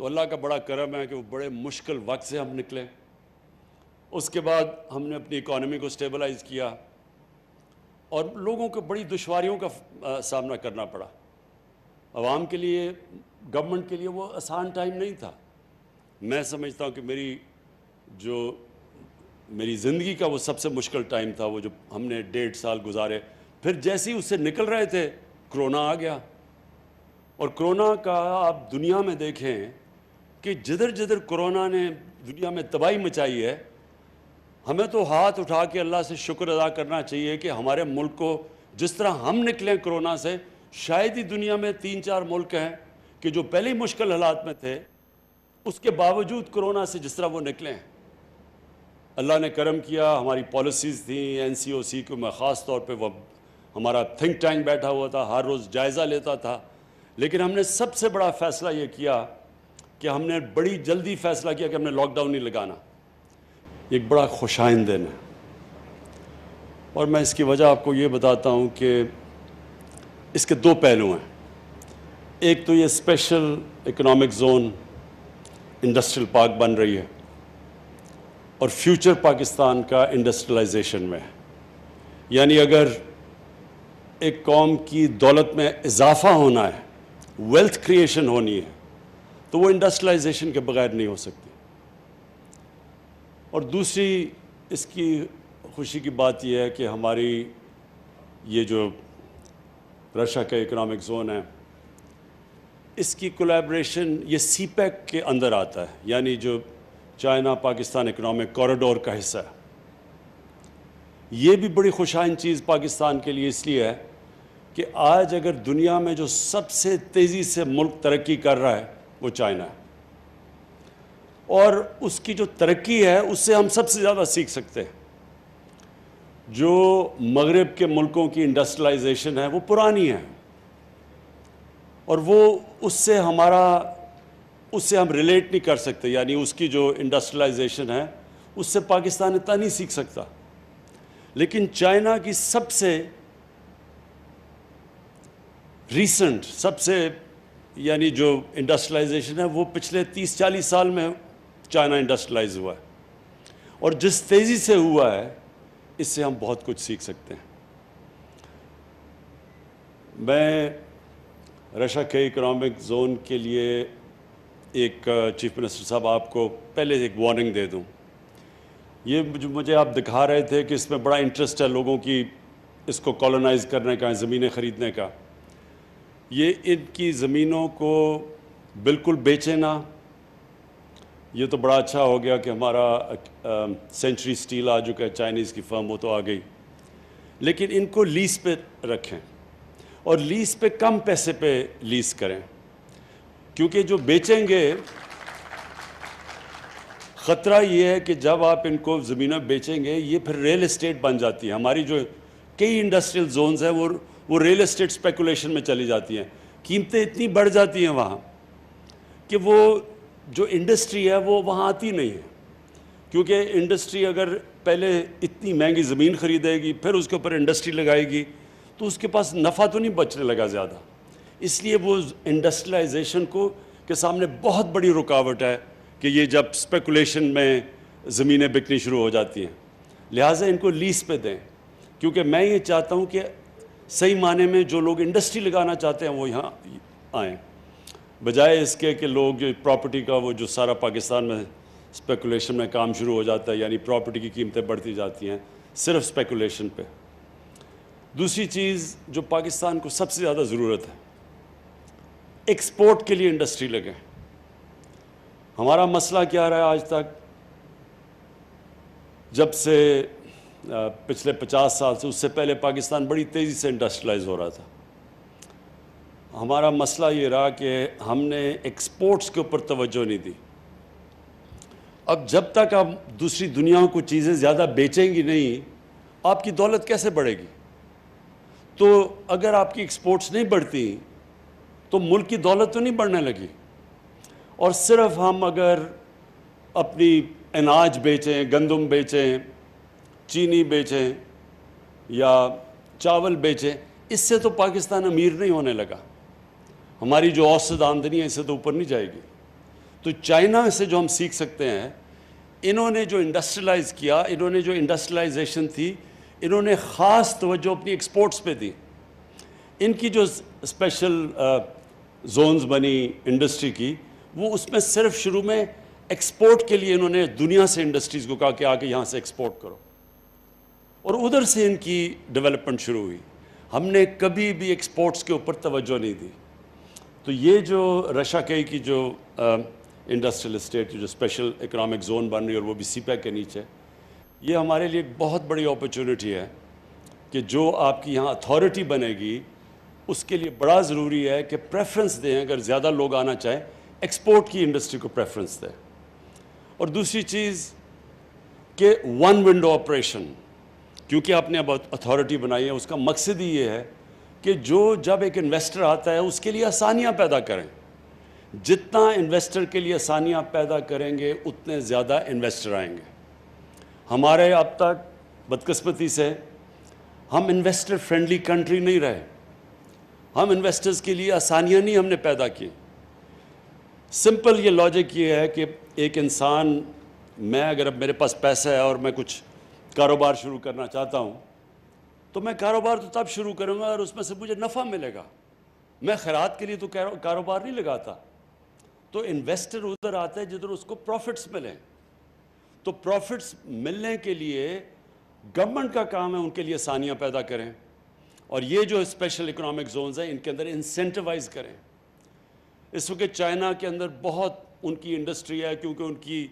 تو اللہ کا بڑا کرم ہے کہ وہ بڑے مشکل وقت سے ہم نکلے. اس کے بعد ہم نے اپنی اکانومی کو سٹیبلائز کیا اور لوگوں کو بڑی دشواریوں کا سامنا کرنا پڑا. عوام کے لیے، گورنمنٹ کے لیے وہ آسان ٹائم نہیں تھا. میں سمجھتا ہوں کہ میری زندگی کا وہ سب سے مشکل ٹائم تھا، وہ جو ہم نے 1.5 سال گزارے. پھر جیسے ہی اس سے نکل رہے تھے کرونا آ گیا. اور کرونا کا آپ دنیا میں دیکھیں کہ جدھر جدھر کرونا نے دنیا میں تباہی مچائی ہے، ہمیں تو ہاتھ اٹھا کے اللہ سے شکر ادا کرنا چاہیے کہ ہمارے ملک کو جس طرح ہم نکلیں کرونا سے، شاید ہی دنیا میں 3-4 ملک ہیں کہ جو پہلے ہی مشکل حالات میں تھے، اس کے باوجود کرونا سے جس طرح وہ نکلیں. اللہ نے کرم کیا، ہماری پالیسیز تھیں. NCOC کو میں خاص طور پہ، وہ ہمارا تھنک ٹینک بیٹھا ہوا تھا، ہر روز جائزہ لیتا تھا. لیکن ہم نے سب سے بڑا فیصلہ یہ کیا کہ ہم نے بڑی جلدی فیصلہ کیا کہ ہم نے لاک ڈاؤن نہیں لگانا. ایک بڑا خوشائند دن ہے، اور میں اس کی وجہ آپ کو یہ بتاتا ہوں کہ اس کے 2 پہلو ہیں. ایک تو یہ special economic zone industrial park بن رہی ہے، اور فیوچر پاکستان کا انڈسٹریلائزیشن میں. یعنی اگر ایک قوم کی دولت میں اضافہ ہونا ہے، ویلتھ کریشن ہونی ہے، تو وہ انڈسٹریلائزیشن کے بغیر نہیں ہو سکتی. اور دوسری اس کی خوشی کی بات یہ ہے کہ ہماری یہ جو رشیا کا اکنامک زون ہے، اس کی کولیبریشن یہ CPEC کے اندر آتا ہے، یعنی جو چائنا پاکستان اکنامک کوریڈور کا حصہ ہے. یہ بھی بڑی خوشائند چیز پاکستان کے لیے اس لیے ہے کہ آج اگر دنیا میں جو سب سے تیزی سے ملک ترقی کر رہا ہے وہ چائنا ہے، اور اس کی جو ترقی ہے اس سے ہم سب سے زیادہ سیکھ سکتے ہیں. جو مغرب کے ملکوں کی انڈسٹریلائزیشن ہے وہ پرانی ہے، اور وہ اس سے ہم ریلیٹ نہیں کر سکتے. یعنی اس کی جو انڈسٹریلائزیشن ہے اس سے پاکستان اتنا نہیں سیکھ سکتا. لیکن چائنا کی سب سے ریسنٹ، یعنی جو انڈسٹریلائزیشن ہے وہ پچھلے 30-40 سال میں چائنا انڈسٹریلائز ہوا ہے، اور جس تیزی سے ہوا ہے اس سے ہم بہت کچھ سیکھ سکتے ہیں. میں رشیا کے اکنامک زون کے لیے ایک چیف منسٹر صاحب آپ کو پہلے ایک وارننگ دے دوں. یہ جو مجھے آپ دکھا رہے تھے کہ اس میں بڑا انٹرسٹ ہے لوگوں کی، اس کو کالونائز کرنے کا، زمینیں خریدنے کا. یہ ان کی زمینوں کو بالکل بیچیں نہ. یہ تو بڑا اچھا ہو گیا کہ ہمارا سینچری سٹیل آ چکا ہے، چائنیز کی فرم، وہ تو آ گئی. لیکن ان کو لیز پہ رکھیں، اور لیز پہ کم پیسے پہ لیز کریں، کیونکہ جو بیچیں گے، خطرہ یہ ہے کہ جب آپ ان کو زمینیں بیچیں گے یہ پھر ریل اسٹیٹ بن جاتی ہے. ہماری جو کئی انڈسٹریل زونز ہیں وہ ریل اسٹیٹ اسپیکولیشن میں چلی جاتی ہیں. قیمتیں اتنی بڑھ جاتی ہیں وہاں کہ وہ جو انڈسٹری ہے وہ وہاں آتی نہیں ہے. کیونکہ انڈسٹری اگر پہلے اتنی مہنگی زمین خریدے گی، پھر اس کے اوپر انڈسٹری لگائے گی، تو اس کے پاس نفع تو نہیں بچنے لگا زیادہ. اس لیے وہ انڈسٹریلائزیشن کے سامنے بہت بڑی رکاوٹ ہے کہ یہ جب اسپیکولیشن میں زمینیں بکنی شروع ہو جاتی ہیں. لہٰذا ان کو لیز پہ دیں، کیونکہ میں یہ چاہتا ہوں کہ صحیح معنی میں جو لوگ انڈسٹری لگانا چاہتے ہیں وہ یہاں آئیں، بجائے اس کے کہ لوگ جو پراپرٹی کا وہ جو سارا پاکستان میں اسپیکولیشن میں کام شروع ہو جاتا ہے، یعنی پراپرٹی کی قیمتیں بڑھتی جاتی ہیں صرف اسپیکولیشن پہ. دوسری چیز جو پاکستان کو سب سے زیادہ ضرورت ہے، ایکسپورٹ کے لیے انڈسٹری لگیں. ہمارا مسئلہ کیا رہا ہے آج تک؟ جب سے پچھلے 50 سال سے، اس سے پہلے پاکستان بڑی تیزی سے انڈسٹریلائز ہو رہا تھا. ہمارا مسئلہ یہ رہا کہ ہم نے ایکسپورٹس کے اوپر توجہ نہیں دی. اب جب تک آپ دوسری دنیا کو چیزیں زیادہ بیچیں گی نہیں، آپ کی دولت کیسے بڑھے گی؟ تو اگر آپ کی ایکسپورٹس نہیں بڑھتی تو ملک کی دولت تو نہیں بڑھنے لگی. اور صرف ہم اگر اپنی اناج بیچیں، گندم بیچیں، چینی بیچیں یا چاول بیچیں، اس سے تو پاکستان امیر نہیں ہونے لگا. ہماری جو اوسط آمدنی ہے اس سے تو اوپر نہیں جائے گی. تو چائنا سے جو ہم سیکھ سکتے ہیں، انہوں نے جو انڈسٹریلائز کیا، انہوں نے جو انڈسٹریلائزیشن تھی، انہوں نے خاص توجہ اپنی ایکسپورٹس پہ دی. ان کی جو اسپیشل زونز بنی انڈسٹری کی، وہ اس میں صرف شروع میں ایکسپورٹ کے لیے انہوں نے دنیا سے انڈسٹریز کو کہا کہ آ کے یہاں سے ایکسپورٹ کرو، اور ادھر سے ان کی ڈیولپمنٹ شروع ہوئی. ہم نے کبھی بھی ایکسپورٹس کے اوپر توجہ نہیں دی. تو یہ جو رشا کئی کی جو انڈسٹریل اسٹیٹ جو اسپیشل اکنامک زون بن رہی ہے، اور وہ بھی سی پیک کے نیچے، یہ ہمارے لیے ایک بہت بڑی اپرچونٹی ہے کہ جو آپ کی یہاں اتھارٹی بنے گی، اس کے لیے بڑا ضروری ہے کہ پریفرنس دیں. اگر زیادہ لوگ آنا چاہیں، ایکسپورٹ کی انڈسٹری کو پریفرنس دیں. اور دوسری چیز کہ ون ونڈو آپریشن، کیونکہ آپ نے اب اتھارٹی بنائی ہے، اس کا مقصد ہی یہ ہے کہ جب ایک انویسٹر آتا ہے اس کے لیے آسانیاں پیدا کریں. جتنا انویسٹر کے لیے آسانیاں پیدا کریں گے، اتنے زیادہ انویسٹر آئیں گے. ہمارے اب تک بدقسمتی سے ہم انویسٹر فرینڈلی کنٹری نہیں رہے. ہم انویسٹرز کے لیے آسانیاں نہیں ہم نے پیدا کی. سمپل یہ لاجک یہ ہے کہ ایک انسان، میں اگر اب میرے پاس پیسہ ہے اور میں کچھ کاروبار شروع کرنا چاہتا ہوں، تو میں کاروبار تو تب شروع کروں گا اور اس میں سے مجھے نفع ملے گا. میں خیرات کے لیے تو کاروبار نہیں لگاتا. تو انویسٹر ادھر آتا ہے جدھر اس کو پروفٹس ملیں. تو پروفٹس ملنے کے لیے گورنمنٹ کا کام ہے ان کے لیے آسانیاں پیدا کریں، اور یہ جو اسپیشل اکنامک زونز ہیں ان کے اندر انسینٹیوائز کریں. اس وقت چائنا کے اندر بہت ان کی انڈسٹری ہے، کیونکہ ان کی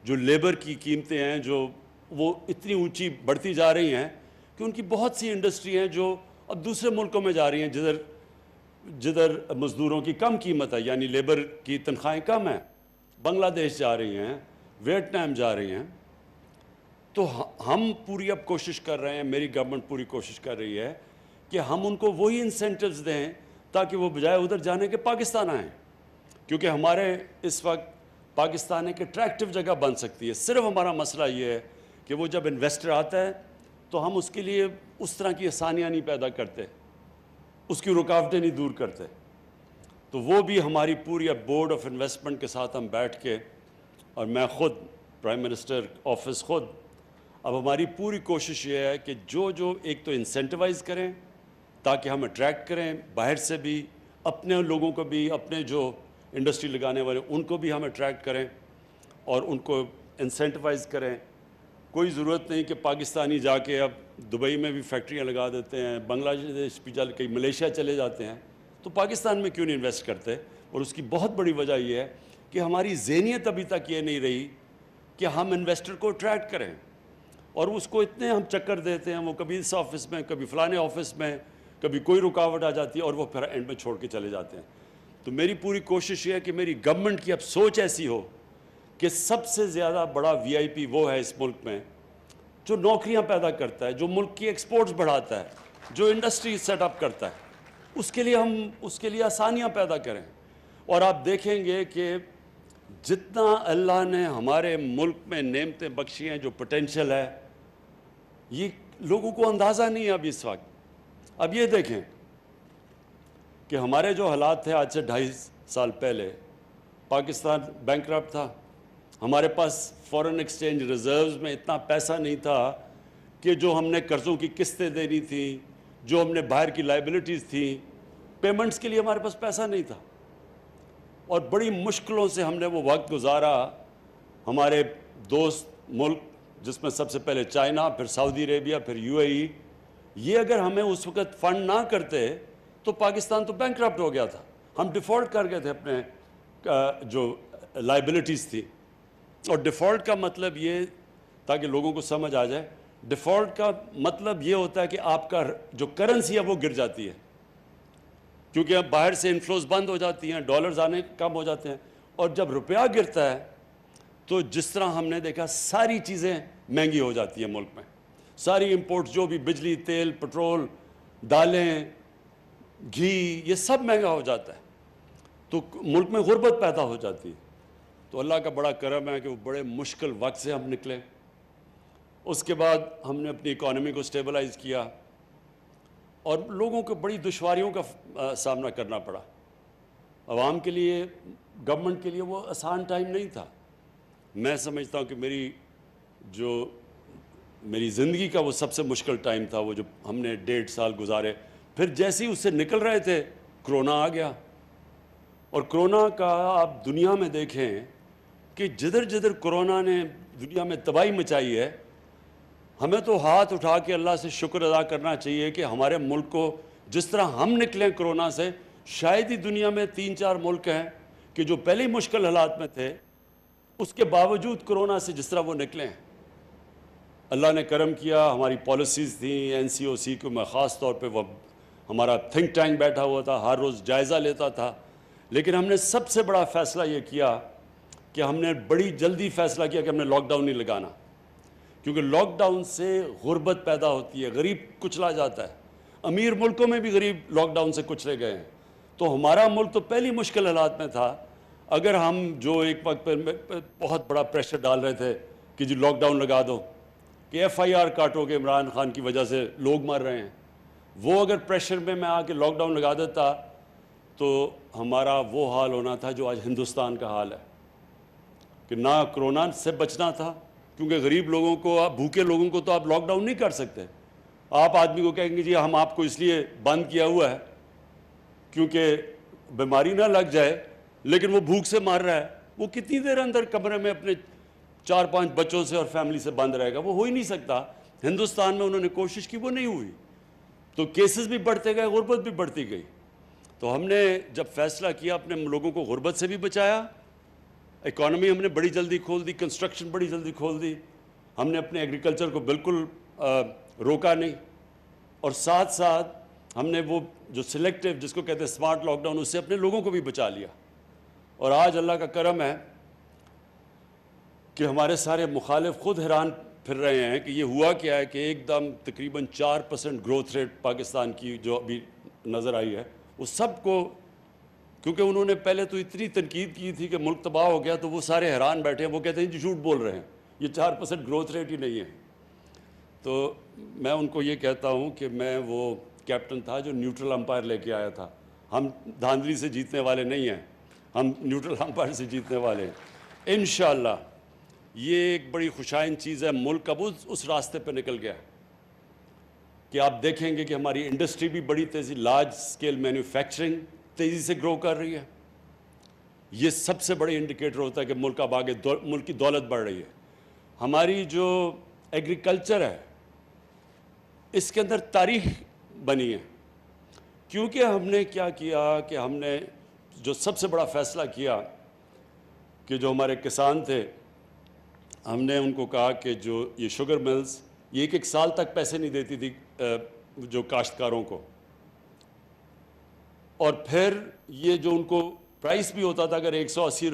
جو لیبر کی قیمتیں ہیں جو وہ اتنی اونچی بڑھتی جا رہی ہیں کہ ان کی بہت سی انڈسٹری ہیں جو اب دوسرے ملکوں میں جا رہی ہیں جدھر مزدوروں کی کم قیمت ہے، یعنی لیبر کی تنخواہیں کم ہیں. بنگلہ دیش جا رہی ہیں، ویتنام جا رہی ہیں. تو ہم پوری اب کوشش کر رہے ہیں، میری گورنمنٹ پوری کوشش کر رہی ہے کہ ہم ان کو وہی انسینٹیوز دیں تاکہ وہ بجائے ادھر جانے کے پاکستان آئیں. کیونکہ ہمارے اس وقت پاکستان ایک اٹریکٹیو جگہ بن سکتی ہے. صرف ہمارا مسئلہ یہ ہے کہ وہ جب انویسٹر آتا ہے تو ہم اس کے لیے اس طرح کی آسانیاں نہیں پیدا کرتے، اس کی رکاوٹیں نہیں دور کرتے. تو وہ بھی ہماری پوری اب بورڈ آف انویسٹمنٹ کے ساتھ ہم بیٹھ کے، اور میں خود پرائم منسٹر آفس خود، اب ہماری پوری کوشش یہ ہے کہ جو ایک تو انسینٹیوائز کریں تاکہ ہم اٹریکٹ کریں باہر سے بھی، اپنے لوگوں کو بھی، اپنے جو انڈسٹری لگانے والے ان کو بھی ہم اٹریکٹ کریں اور ان کو انسینٹیوائز کریں. کوئی ضرورت نہیں کہ پاکستانی جا کے اب دبئی میں بھی فیکٹریاں لگا دیتے ہیں، بنگلہ دیش بھی کہیں ملیشیا چلے جاتے ہیں. تو پاکستان میں کیوں نہیں انویسٹ کرتے؟ اور اس کی بہت بڑی وجہ یہ ہے کہ ہماری ذہنیت ابھی تک یہ نہیں رہی کہ ہم انویسٹر کو اٹریکٹ کریں، اور اس کو اتنے ہم چکر دیتے ہیں، وہ کبھی اس آفس میں، کبھی فلانے آفس میں، کبھی کوئی رکاوٹ آ جاتی ہے اور وہ پھر اینڈ میں چھوڑ کے چلے جاتے ہیں. تو میری پوری کوشش یہ ہے کہ میری گورنمنٹ کی اب سوچ ایسی ہو کہ سب سے زیادہ بڑا وی آئی پی وہ ہے اس ملک میں جو نوکریاں پیدا کرتا ہے، جو ملک کی ایکسپورٹس بڑھاتا ہے، جو انڈسٹری سیٹ اپ کرتا ہے. اس کے لیے ہم اس کے لیے آسانیاں پیدا کریں. اور آپ دیکھیں گے کہ جتنا اللہ نے ہمارے ملک میں نعمتیں بخشی ہیں، جو پوٹینشیل ہے، یہ لوگوں کو اندازہ نہیں ہے اب اس وقت. اب یہ دیکھیں کہ ہمارے جو حالات تھے آج سے 2.5 سال پہلے، پاکستان بینکرپٹ تھا. ہمارے پاس فورن ایکسچینج ریزروز میں اتنا پیسہ نہیں تھا کہ جو ہم نے قرضوں کی قسطیں دینی تھیں، جو ہم نے باہر کی لائبلٹیز تھیں، پیمنٹس کے لیے ہمارے پاس پیسہ نہیں تھا. اور بڑی مشکلوں سے ہم نے وہ وقت گزارا. ہمارے دوست ملک، جس میں سب سے پہلے چائنا، پھر سعودی عربیہ، پھر یو اے ای، یہ اگر ہمیں اس وقت فنڈ نہ کرتے تو پاکستان تو بینکرپٹ ہو گیا تھا. ہم ڈیفالٹ کر گئے تھے اپنے جو لائبلٹیز تھی. اور ڈیفالٹ کا مطلب یہ، تاکہ لوگوں کو سمجھ آ جائے، ڈیفالٹ کا مطلب یہ ہوتا ہے کہ آپ کا جو کرنسی ہے وہ گر جاتی ہے، کیونکہ اب باہر سے انفلوز بند ہو جاتی ہیں، ڈالرز آنے کم ہو جاتے ہیں. اور جب روپیہ گرتا ہے تو جس طرح ہم نے دیکھا ساری چیزیں مہنگی ہو جاتی ہیں ملک میں. ساری امپورٹس، جو بھی بجلی، تیل، پٹرول، دالیں، گھی، یہ سب مہنگا ہو جاتا ہے. تو ملک میں غربت پیدا ہو جاتی ہے. تو اللہ کا بڑا کرم ہے کہ وہ بڑے مشکل وقت سے ہم نکلے. اس کے بعد ہم نے اپنی اکانومی کو سٹیبلائز کیا اور لوگوں کو بڑی دشواریوں کا سامنا کرنا پڑا. عوام کے لیے، گورنمنٹ کے لیے وہ آسان ٹائم نہیں تھا۔ میں سمجھتا ہوں کہ میری زندگی کا وہ سب سے مشکل ٹائم تھا، وہ جو ہم نے 1.5 سال گزارے۔ پھر جیسے ہی اس سے نکل رہے تھے کرونا آ گیا، اور کرونا کا آپ دنیا میں دیکھیں کہ جدھر جدھر کرونا نے دنیا میں تباہی مچائی ہے، ہمیں تو ہاتھ اٹھا کے اللہ سے شکر ادا کرنا چاہیے کہ ہمارے ملک کو جس طرح ہم نکلیں کرونا سے، شاید ہی دنیا میں 3-4 ملک ہیں کہ جو پہلے ہی مشکل حالات میں تھے، اس کے باوجود کرونا سے جس طرح وہ نکلیں۔ اللہ نے کرم کیا، ہماری پالیسیز تھیں، NCOC کو میں خاص طور پہ وہ ہمارا تھنک ٹینک بیٹھا ہوا تھا، ہر روز جائزہ لیتا تھا، لیکن ہم نے سب سے بڑا فیصلہ یہ کیا کہ ہم نے بڑی جلدی فیصلہ کیا کہ ہم نے لاک ڈاؤن نہیں لگانا، کیونکہ لاک ڈاؤن سے غربت پیدا ہوتی ہے، غریب کچلا جاتا ہے۔ امیر ملکوں میں بھی غریب لاک ڈاؤن سے کچلے گئے ہیں، تو ہمارا ملک تو پہلی مشکل حالات میں تھا۔ اگر ہم جو ایک وقت پر بہت بڑا پریشر ڈال رہے تھے کہ جی لاک ڈاؤن لگا دو، کہ FIR کاٹو کہ عمران خان کی وجہ سے لوگ مر رہے ہیں، وہ اگر پریشر میں آ کے لاک ڈاؤن لگا دیتا تو ہمارا وہ حال ہونا تھا جو آج ہندوستان کا حال ہے، کہ نہ کرونا سے بچنا تھا، کیونکہ غریب لوگوں کو، آپ بھوکے لوگوں کو تو آپ لاک ڈاؤن نہیں کر سکتے۔ آپ آدمی کو کہیں گے جی ہم آپ کو اس لیے بند کیا ہوا ہے کیونکہ بیماری نہ لگ جائے، لیکن وہ بھوک سے مار رہا ہے، وہ کتنی دیر اندر کمرے میں اپنے 4-5 بچوں سے اور فیملی سے بند رہے گا؟ وہ ہو ہی نہیں سکتا۔ ہندوستان میں انہوں نے کوشش کی، وہ نہیں ہوئی، تو کیسز بھی بڑھتے گئے، غربت بھی بڑھتی گئی۔ تو ہم نے جب فیصلہ کیا، اپنے لوگوں کو غربت سے بھی بچایا، اکانومی ہم نے بڑی جلدی کھول دی، کنسٹرکشن بڑی جلدی کھول دی، ہم نے اپنے ایگریکلچر کو بالکل روکا نہیں، اور ساتھ ساتھ ہم نے وہ جو سلیکٹیو جس کو کہتے ہیں سمارٹ لاک ڈاؤن، اس سے اپنے لوگوں کو بھی بچا لیا۔ اور آج اللہ کا کرم ہے کہ ہمارے سارے مخالف خود حیران پھر رہے ہیں کہ یہ ہوا کیا ہے کہ ایک دم تقریباً 4% گروتھ ریٹ پاکستان کی جو ابھی نظر آئی ہے، وہ سب کو، کیونکہ انہوں نے پہلے تو اتنی تنقید کی تھی کہ ملک تباہ ہو گیا، تو وہ سارے حیران بیٹھے ہیں، وہ کہتے ہیں جی جھوٹ بول رہے ہیں، یہ 4% گروتھ ریٹ ہی نہیں ہے۔ تو میں ان کو یہ کہتا ہوں کہ میں وہ کیپٹن تھا جو نیوٹرل امپائر لے کے آیا تھا۔ ہم دھاندلی سے جیتنے والے نہیں ہیں، ہم نیوٹرل امپائر سے جیتنے والے ہیں انشاءاللہ۔ یہ ایک بڑی خوشائن چیز ہے، ملک اب اس راستے پہ نکل گیا کہ آپ دیکھیں گے کہ ہماری انڈسٹری بھی بڑی تیزی، لارج سکیل مینوفیکچرنگ تیزی سے گرو کر رہی ہے۔ یہ سب سے بڑی انڈیکیٹر ہوتا ہے کہ ملک اب آگے، ملک کی دولت بڑھ رہی ہے۔ ہماری جو ایگریکلچر ہے، اس کے اندر تاریخ بنی ہے، کیونکہ ہم نے کیا کیا کہ ہم نے جو سب سے بڑا فیصلہ کیا کہ جو ہمارے کسان تھے، ہم نے ان کو کہا کہ جو یہ شوگر ملز، یہ ایک سال تک پیسے نہیں دیتی تھی جو کاشتکاروں کو، اور پھر یہ جو ان کو پرائس بھی ہوتا تھا، اگر 180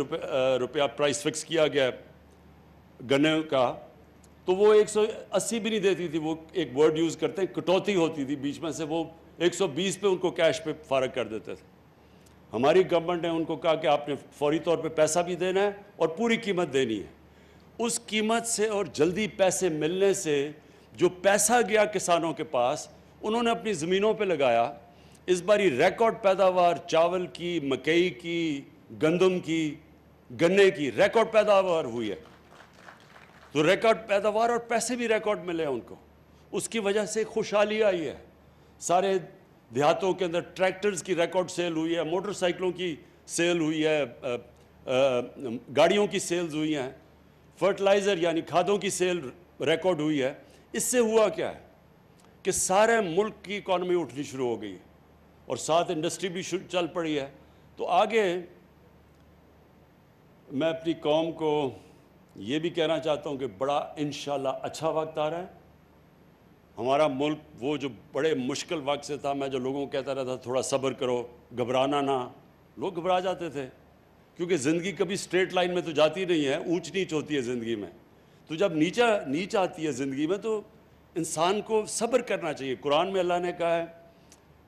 روپیہ پرائس فکس کیا گیا گنے کا، تو وہ 180 بھی نہیں دیتی تھی، وہ ایک ورڈ یوز کرتے ہیں کٹوتی ہوتی تھی بیچ میں سے، وہ 120 پہ ان کو کیش پہ فارغ کر دیتے تھے۔ ہماری گورنمنٹ نے ان کو کہا کہ آپ نے فوری طور پہ پیسہ بھی دینا ہے اور پوری قیمت دینی ہے۔ اس قیمت سے اور جلدی پیسے ملنے سے جو پیسہ گیا کسانوں کے پاس، انہوں نے اپنی زمینوں پہ لگایا۔ اس باری ریکارڈ پیداوار چاول کی، مکئی کی، گندم کی، گنے کی ریکارڈ پیداوار ہوئی ہے، تو ریکارڈ پیداوار اور پیسے بھی ریکارڈ ملے ہیں ان کو۔ اس کی وجہ سے خوشحالی آئی ہے، سارے دیہاتوں کے اندر ٹریکٹرز کی ریکارڈ سیل ہوئی ہے، موٹر سائیکلوں کی سیل ہوئی ہے، گاڑیوں کی سیلز ہوئی ہیں، فرٹیلائزر یعنی کھادوں کی سیل ریکارڈ ہوئی ہے۔ اس سے ہوا کیا ہے کہ سارے ملک کی اکانومی اٹھنی شروع ہو گئی ہے، اور ساتھ انڈسٹری بھی چل پڑی ہے۔ تو آگے میں اپنی قوم کو یہ بھی کہنا چاہتا ہوں کہ بڑا انشاءاللہ اچھا وقت آ رہا ہے۔ ہمارا ملک وہ جو بڑے مشکل وقت سے تھا، میں جو لوگوں کو کہتا رہتا تھوڑا صبر کرو، گھبرانا نہ، لوگ گھبرا جاتے تھے، کیونکہ زندگی کبھی سٹریٹ لائن میں تو جاتی نہیں ہے، اونچ نیچ ہوتی ہے زندگی میں۔ تو جب نیچ آتی ہے زندگی میں تو انسان کو صبر کرنا چاہیے۔ قرآن میں اللہ نے کہا ہے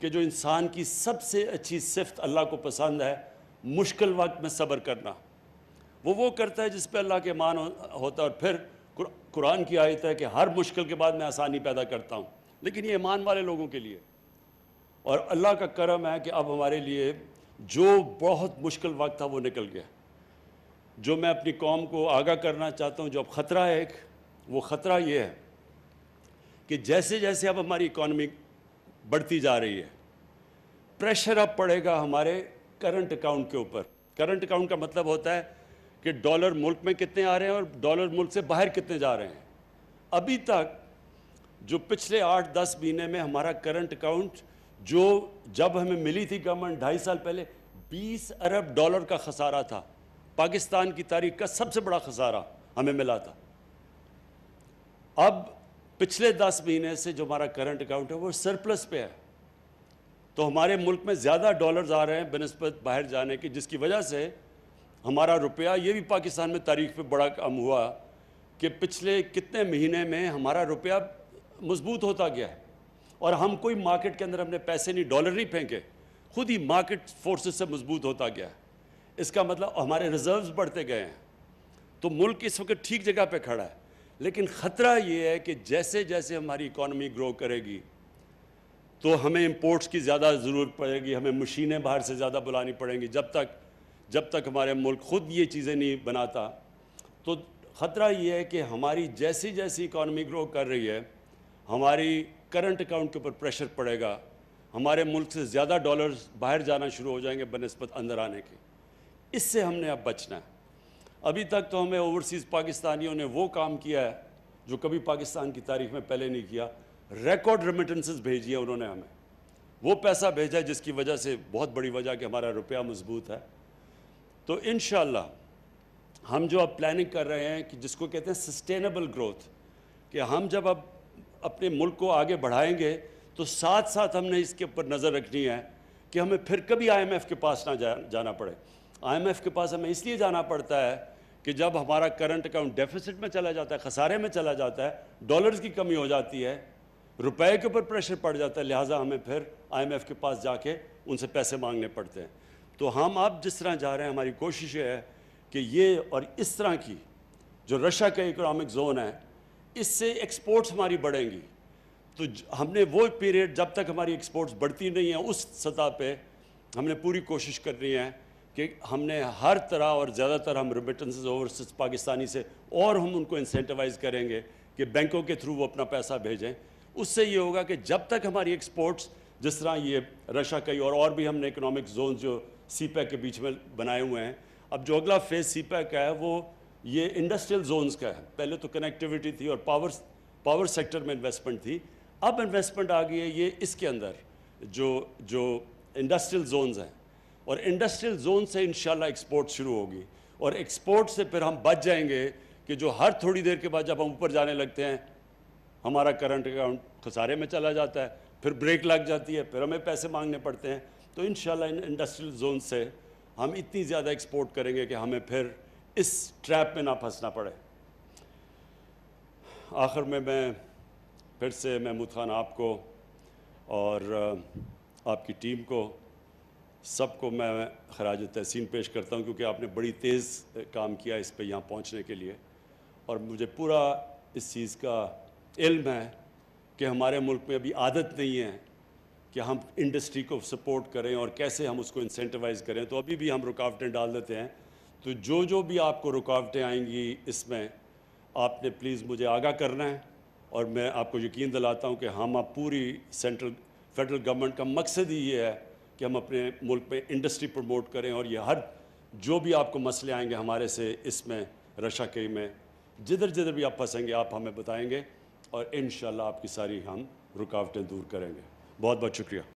کہ جو انسان کی سب سے اچھی صفت اللہ کو پسند ہے، مشکل وقت میں صبر کرنا، وہ کرتا ہے جس پہ اللہ کے ایمان ہوتا ہے۔ اور پھر قرآن کی آیت ہے کہ ہر مشکل کے بعد میں آسانی پیدا کرتا ہوں، لیکن یہ ایمان والے لوگوں کے لیے۔ اور اللہ کا کرم ہے کہ اب ہمارے لیے جو بہت مشکل وقت تھا وہ نکل گیا. جو میں اپنی قوم کو آگاہ کرنا چاہتا ہوں، جو اب خطرہ ہے ایک، وہ خطرہ یہ ہے کہ جیسے جیسے اب ہماری اکانومی بڑھتی جا رہی ہے، پریشر اب پڑے گا ہمارے کرنٹ اکاؤنٹ کے اوپر. کرنٹ اکاؤنٹ کا مطلب ہوتا ہے کہ ڈالر ملک میں کتنے آ رہے ہیں اور ڈالر ملک سے باہر کتنے جا رہے ہیں. ابھی تک جو پچھلے 8-10 مہینے میں ہمارا کرنٹ اکاؤنٹ، جو جب ہمیں ملی تھی گورنمنٹ 2.5 سال پہلے، 20 ارب ڈالر کا خسارہ تھا. پاکستان کی تاریخ کا سب سے بڑا خسارہ ہمیں ملا تھا. اب پچھلے 10 مہینے سے جو ہمارا کرنٹ اکاؤنٹ ہے وہ سرپلس پہ ہے. تو ہمارے ملک میں زیادہ ڈالرز آ رہے ہیں بنسبت باہر جانے کی، جس کی وجہ سے ہمارا روپیہ، یہ بھی پاکستان میں تاریخ پہ بڑا کم ہوا کہ پچھلے کتنے مہینے میں ہمارا روپیہ مضبوط ہوتا گیا ہے. اور ہم کوئی مارکیٹ کے اندر ہم نے پیسے نہیں، ڈالر نہیں پھینکے، خود ہی مارکیٹ فورسز سے مضبوط ہوتا گیا ہے. اس کا مطلب ہمارے ریزروز بڑھتے گئے ہیں. تو ملک اس وقت ٹھیک جگہ پہ کھڑا ہے. لیکن خطرہ یہ ہے کہ جیسے جیسے ہماری اکانومی گرو کرے گی تو ہمیں امپورٹس کی زیادہ ضرورت پڑے گی، ہمیں مشینیں باہر سے زیادہ بلانی پڑیں گی. جب تک ہمارے ملک خود یہ چیزیں نہیں بناتا، تو خطرہ یہ ہے کہ ہماری جیسی جیسی اکانومی گرو کر رہی ہے، ہماری کرنٹ اکاؤنٹ کے اوپر پریشر پڑے گا، ہمارے ملک سے زیادہ ڈالرز باہر جانا شروع ہو جائیں گے بنسبت اندر آنے کے. اس سے ہم نے اب بچنا ہے. ابھی تک تو ہمیں اوورسیز پاکستانیوں نے وہ کام کیا ہے جو کبھی پاکستان کی تاریخ میں پہلے نہیں کیا. ریکارڈ ریمیٹنسز بھیجی ہیں انہوں نے ہمیں، وہ پیسہ بھیجا جس کی وجہ سے، بہت بڑی وجہ کہ ہمارا روپیہ مضبوط ہے. تو انشاءاللہ ہم جو اب پلاننگ کر رہے ہیں کہ جس کو کہتے ہیں سسٹینیبل گروتھ، کہ ہم جب اب اپنے ملک کو آگے بڑھائیں گے تو ساتھ ساتھ ہم نے اس کے اوپر نظر رکھنی ہے کہ ہمیں پھر کبھی IMF کے پاس نہ جانا پڑے. IMF کے پاس ہمیں اس لیے جانا پڑتا ہے کہ جب ہمارا کرنٹ اکاؤنٹ ڈیفیسٹ میں چلا جاتا ہے، خسارے میں چلا جاتا ہے، ڈالرز کی کمی ہو جاتی ہے، روپے کے اوپر پریشر پڑ جاتا ہے، لہٰذا ہمیں پھر IMF کے پاس جا کے ان سے پیسے مانگنے پڑتے ہیں. تو ہم اب جس طرح جا رہے ہیں، ہماری کوشش یہ ہے کہ یہ اور اس طرح کی جو رشیا کا اکنامک زون ہے، اس سے ایکسپورٹس ہماری بڑھیں گی. تو ہم نے وہ پیریڈ، جب تک ہماری ایکسپورٹس بڑھتی نہیں ہیں، اس سطح پہ ہم نے پوری کوشش کرنی ہے کہ ہم نے ہر طرح، اور زیادہ تر ہم ریمیٹنسز اوورسیز پاکستانی سے، اور ہم ان کو انسینٹیوائز کریں گے کہ بینکوں کے تھرو وہ اپنا پیسہ بھیجیں. اس سے یہ ہوگا کہ جب تک ہماری ایکسپورٹس، جس طرح یہ رشیا کا اور بھی ہم نے اکنامک زون جو سی پیک کے بیچ میں بنائے ہوئے ہیں. اب جو اگلا فیز سی پیک کا ہے وہ یہ انڈسٹریل زونز کا ہے. پہلے تو کنیکٹیوٹی تھی اور پاور سیکٹر میں انویسٹمنٹ تھی، اب انویسٹمنٹ آ گئی ہے یہ اس کے اندر جو انڈسٹریل زونز ہیں. اور انڈسٹریل زون سے انشاءاللہ ایکسپورٹ شروع ہوگی، اور ایکسپورٹ سے پھر ہم بچ جائیں گے کہ جو ہر تھوڑی دیر کے بعد جب ہم اوپر جانے لگتے ہیں ہمارا کرنٹ اکاؤنٹ خسارے میں چلا جاتا ہے، پھر بریک لگ جاتی ہے، پھر ہمیں پیسے مانگنے پڑتے ہیں. تو انشاءاللہ ان انڈسٹریل زون سے ہم اتنی زیادہ ایکسپورٹ کریں گے کہ ہمیں پھر اس ٹریپ میں نہ پھنسنا پڑے. آخر میں پھر سے محمود خان آپ کو اور آپ کی ٹیم کو، سب کو میں خراج تحسین پیش کرتا ہوں، کیونکہ آپ نے بڑی تیز کام کیا اس پہ یہاں پہنچنے کے لیے. اور مجھے پورا اس چیز کا علم ہے کہ ہمارے ملک میں ابھی عادت نہیں ہے کہ ہم انڈسٹری کو سپورٹ کریں اور کیسے ہم اس کو انسینٹیوائز کریں. تو ابھی بھی ہم رکاوٹیں ڈال دیتے ہیں. تو جو بھی آپ کو رکاوٹیں آئیں گی اس میں، آپ نے پلیز مجھے آگاہ کرنا ہے. اور میں آپ کو یقین دلاتا ہوں کہ ہم اب پوری فیڈرل گورنمنٹ کا مقصد ہی یہ ہے کہ ہم اپنے ملک میں انڈسٹری پروموٹ کریں. اور یہ جو بھی آپ کو مسئلے آئیں گے ہمارے سے اس میں، رشا کئی میں، جدھر بھی آپ پھنسیں گے آپ ہمیں بتائیں گے، اور انشاءاللہ آپ کی ساری ہم رکاوٹیں دور کریں گے. بہت بہت شکریہ.